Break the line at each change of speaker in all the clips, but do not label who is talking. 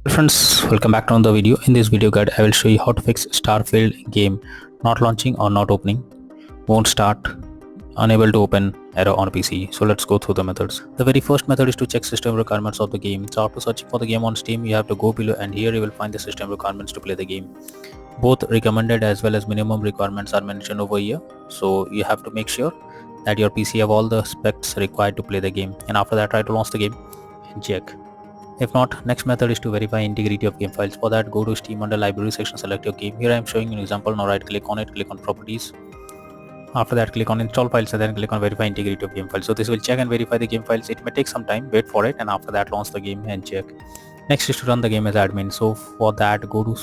Friends, welcome back to another video. In this video guide I will show you how to fix Starfield game not launching or not opening, won't start, unable to open error on PC. So let's go through the methods. The very first method is to check system requirements of the game. So after searching for the game on Steam, you have to go below and here you will find the system requirements to play the game. Both recommended as well as minimum requirements are mentioned over here. So you have to make sure that your PC have all the specs required to play the game, and after that try to launch the game and check. If not, next method is to verify integrity of game files. For that, go to Steam under library section, select your game. Here I am showing an example. Now right click on it, click on properties. After that, click on install files and then click on verify integrity of game files. So this will check and verify the game files. It may take some time, wait for it, and after that launch the game and check. Next is to run the game as admin. So for that, go to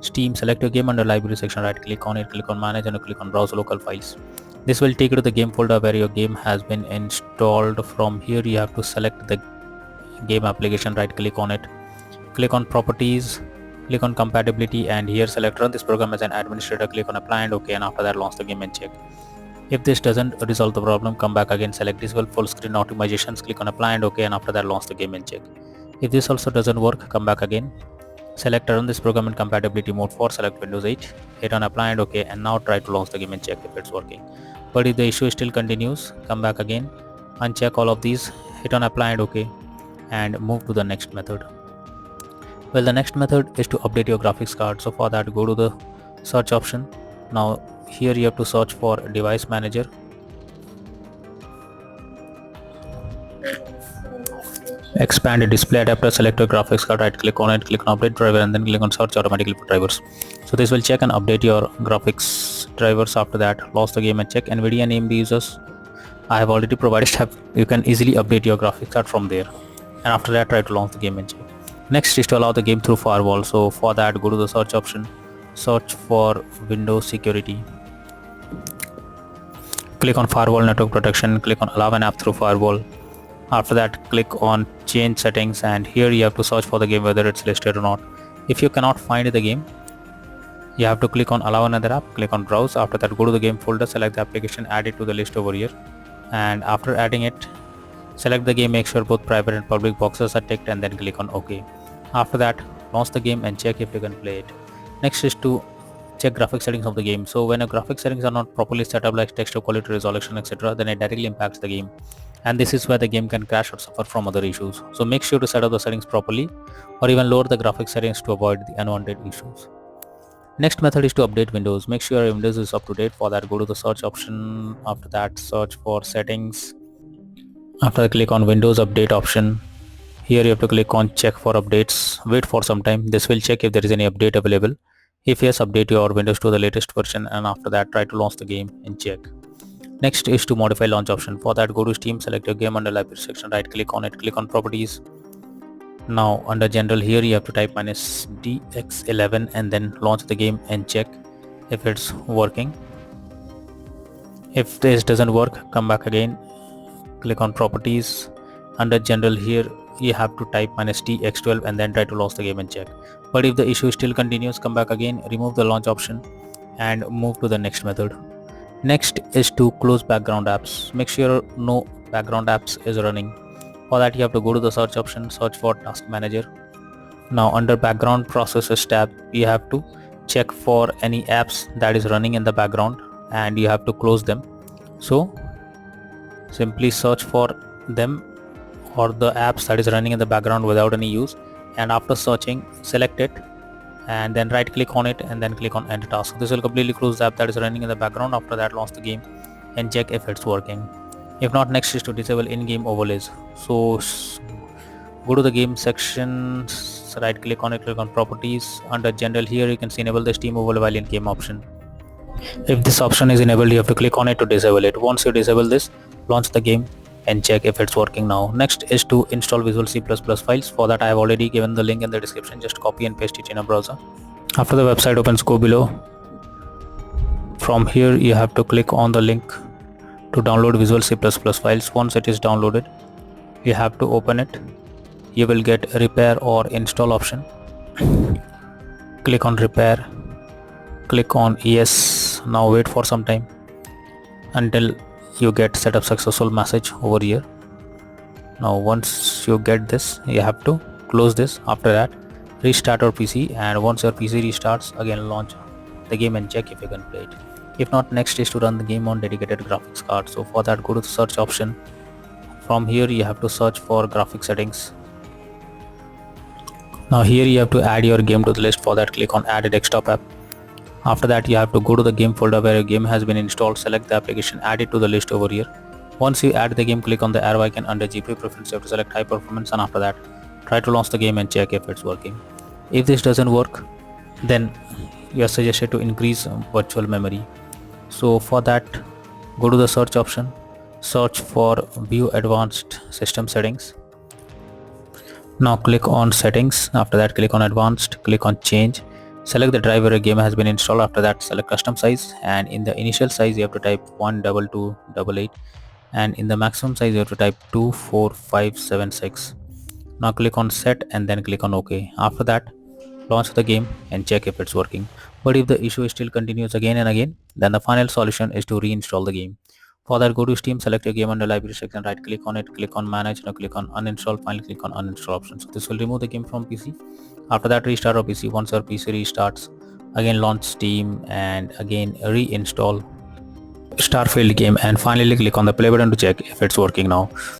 Steam, select your game under library section, right click on it, click on manage and click on browse local files. This will take you to the game folder where your game has been installed. From here you have to select the game application, right click on it, click on properties, click on compatibility, and here select run this program as an administrator, click on apply and OK, and after that launch the game and check. If this doesn't resolve the problem, come back again, select disable full screen optimizations, click on apply and OK, and after that launch the game and check. If this also doesn't work, come back again, select run this program in compatibility mode 4, select Windows 8, hit on apply and OK, and now try to launch the game and check if it's working. But if the issue still continues, come back again, uncheck all of these, hit on apply and OK, and move to the next method. Well, the next method is to update your graphics card. So for that, go to the search option. Now here you have to search for device manager. Expand the display adapter, select your graphics card, right click on it, click on update driver, and then click on search automatically for drivers. So this will check and update your graphics drivers. After that, launch the game and check. NVIDIA AMD users, I have already provided step. You can easily update your graphics card from there, and after that try to launch the game and check. Next is to allow the game through firewall. So for that, go to the search option, search for Windows security, click on firewall network protection, click on allow an app through firewall. After that, click on change settings, and here you have to search for the game whether it's listed or not. If you cannot find the game, you have to click on allow another app, click on browse. After that, go to the game folder, select the application, add it to the list over here, and after adding it, select the game, make sure both private and public boxes are ticked, and then click on OK. After that, launch the game and check if you can play it. Next is to check graphic settings of the game. So when your graphic settings are not properly set up, like texture quality, resolution, etc., then it directly impacts the game, and this is where the game can crash or suffer from other issues. So make sure to set up the settings properly, or even lower the graphic settings to avoid the unwanted issues. Next method is to update Windows. Make sure your Windows is up to date. For that, go to the search option. After that, search for settings. After that, click on Windows Update option. Here you have to click on check for updates. Wait for some time. This will check if there is any update available. If yes, update your Windows to the latest version, and after that try to launch the game and check. Next is to modify launch option. For that, go to Steam, select your game under library section, right click on it, click on properties. Now under general, here you have to type -DX11 and then launch the game and check if it's working. If this doesn't work, come back again, click on properties. Under general, here you have to type -DX12 and then try to launch the game and check. But if the issue still continues, come back again, remove the launch option and move to the next method. Next is to close background apps. Make sure no background apps is running. For that, you have to go to the search option, search for task manager. Now under background processes tab, you have to check for any apps that is running in the background and you have to close them. So simply search for them or the apps that is running in the background without any use, and after searching, select it and then right click on it and then click on end task. This will completely close the app that is running in the background. After that, launch the game and check if it's working. If not, next is to disable in-game overlays. So go to the game section, right click on it, click on properties. Under general, here you can see enable the Steam overlay while in game option. If this option is enabled, you have to click on it to disable it. Once you disable this, launch the game and check if it's working now. Next is to install Visual C++ files. For that, I have already given the link in the description. Just copy and paste it in a browser. After the website opens, go below. From here, you have to click on the link to download Visual C++ files. Once it is downloaded, you have to open it. You will get repair or install option. Click on repair, click on yes. Now wait for some time until you get setup successful message over here. Now once you get this, you have to close this. After that, restart your PC, and once your PC restarts, again launch the game and check if you can play it. If not, next is to run the game on dedicated graphics card. So for that, go to the search option. From here you have to search for graphic settings. Now here you have to add your game to the list. For that, click on add a desktop app. After that, you have to go to the game folder where your game has been installed, select the application, add it to the list over here. Once you add the game, click on the arrow icon under GPU preference. You have to select high performance, and after that try to launch the game and check if it's working. If this doesn't work, then you are suggested to increase virtual memory. So for that, go to the search option, search for view advanced system settings. Now click on settings. After that, click on advanced, click on change, select the drive where a game has been installed. After that, select custom size, and in the initial size you have to type 12288, and in the maximum size you have to type 24576. Now click on set and then click on OK. After that, launch the game and check if it's working. But if the issue still continues again and again, then the final solution is to reinstall the game. For that, go to Steam, select your game under library section, right click on it, click on manage, now click on uninstall, finally click on uninstall option. So this will remove the game from PC. After that, restart your PC. Once your PC restarts, again launch Steam and again reinstall Starfield game, and finally click on the play button to check if it's working now.